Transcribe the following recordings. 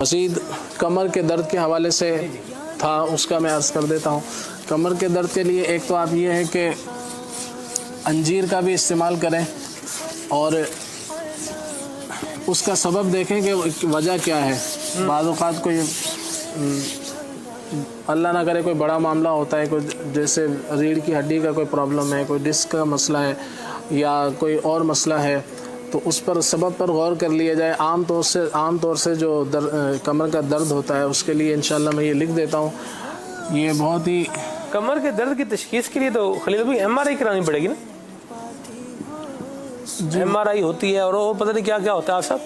मज़ीद कमर के दर्द के हवाले से था, उसका मैं अर्ज़ कर देता हूँ। कमर के दर्द के लिए एक तो आप ये है कि अंजीर का भी इस्तेमाल करें और उसका सबब देखें कि वजह क्या है। बाज़ औक़ात कोई अल्लाह ना करे कोई बड़ा मामला होता है, कोई जैसे रीढ़ की हड्डी का कोई प्रॉब्लम है, कोई डिस्क का मसला है या कोई और मसला है, तो उस पर सबब पर गौर कर लिया जाए। आम तौर से जो कमर का दर्द होता है उसके लिए इंशाल्लाह मैं ये लिख देता हूँ। ये बहुत ही कमर के दर्द की तशख़ीस के लिए तो खलील भाई MRI करानी पड़ेगी ना? MRI होती है और वो पता नहीं क्या क्या होता है। आप सब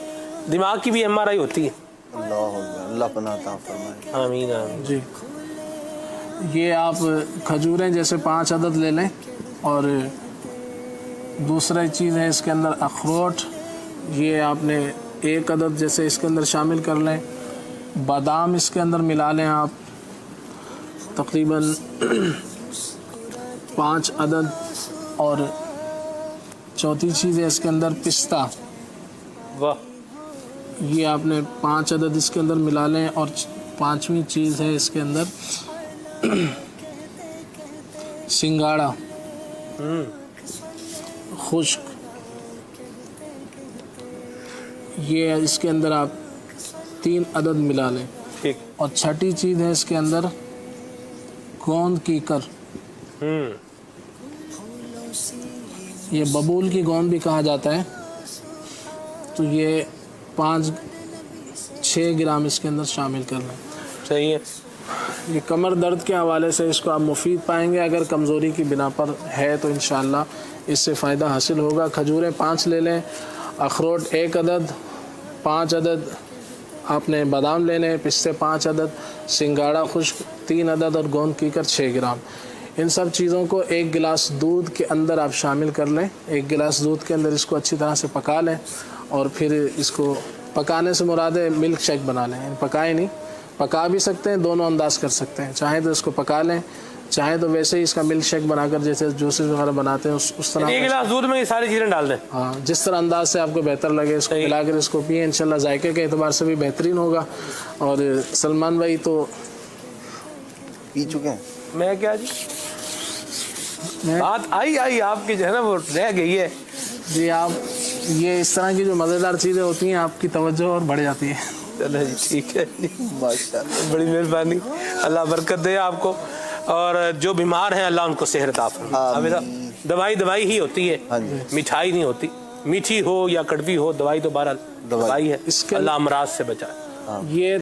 दिमाग की भी MRI होती है। अल्लाह पनाह अता फरमाए। आमीन आमीन जी। ये आप खजूरें जैसे 5 अदद ले लें और दूसरा चीज़ है इसके अंदर अखरोट, ये आपने 1 अदद जैसे इसके अंदर शामिल कर लें। बादाम इसके अंदर मिला लें आप तकरीबन 5 अदद। और चौथी चीज़ है इसके अंदर पिस्ता, वाह, ये आपने 5 अदद इसके अंदर मिला लें। और 5वीं चीज़ है इसके अंदर सिंगाड़ा खुश्क, ये इसके अंदर आप 3 अदद मिला लें। ठीक। और छठी चीज़ है इसके अंदर गोंद कीकर, ये बबूल की गोंद भी कहा जाता है। तो ये 5-6 ग्राम इसके अंदर शामिल कर लें। सही है। ये कमर दर्द के हवाले से इसको आप मुफीद पाएंगे। अगर कमज़ोरी की बिना पर है तो इंशाल्लाह इससे फ़ायदा हासिल होगा। खजूरें 5 ले लें, अखरोट 1 अदद, 5 अदद आपने बादाम लेने, पिस्ते 5 अदद, सिंगाड़ा खुश्क 3 अदद और गोंद कीकर 6 ग्राम। इन सब चीज़ों को 1 गिलास दूध के अंदर आप शामिल कर लें। 1 गिलास दूध के अंदर इसको अच्छी तरह से पका लें और फिर इसको पकाने से मुराद है मिल्क शेक बना लें। पकाए नहीं, पका भी सकते हैं, दोनों अंदाज कर सकते हैं। चाहे तो इसको पका लें, चाहे तो वैसे ही इसका मिल्क शेक बनाकर जैसे जूसेस वगैरह बनाते हैं उस तरह। 1 गिलास दूध में ये सारी चीज़ें डाल दें। हाँ, जिस तरह अंदाज से आपको बेहतर लगे इसको मिलाकर इसको पिए। इंशाल्लाह जायके के एतबार से भी बेहतरीन होगा। और सलमान भाई तो पी चुके हैं। मैं क्या जी, बात आई आपकी जो है ना वो रह गई है जी। आप ये इस तरह की जो मज़ेदार चीज़ें होती हैं आपकी तवज्जो और बढ़ जाती है। चलो जी, ठीक है जी, माशाल्लाह, बड़ी मेहरबानी। अल्लाह बरकत दे आपको और जो बीमार हैं अल्लाह उनको सेहत अता फरमाए। दवाई ही होती है, मिठाई नहीं होती। मीठी हो या कड़वी हो, दवाई तो बहरहाल दवाई है। इसके अल्लाह अमराज से बचाए। ये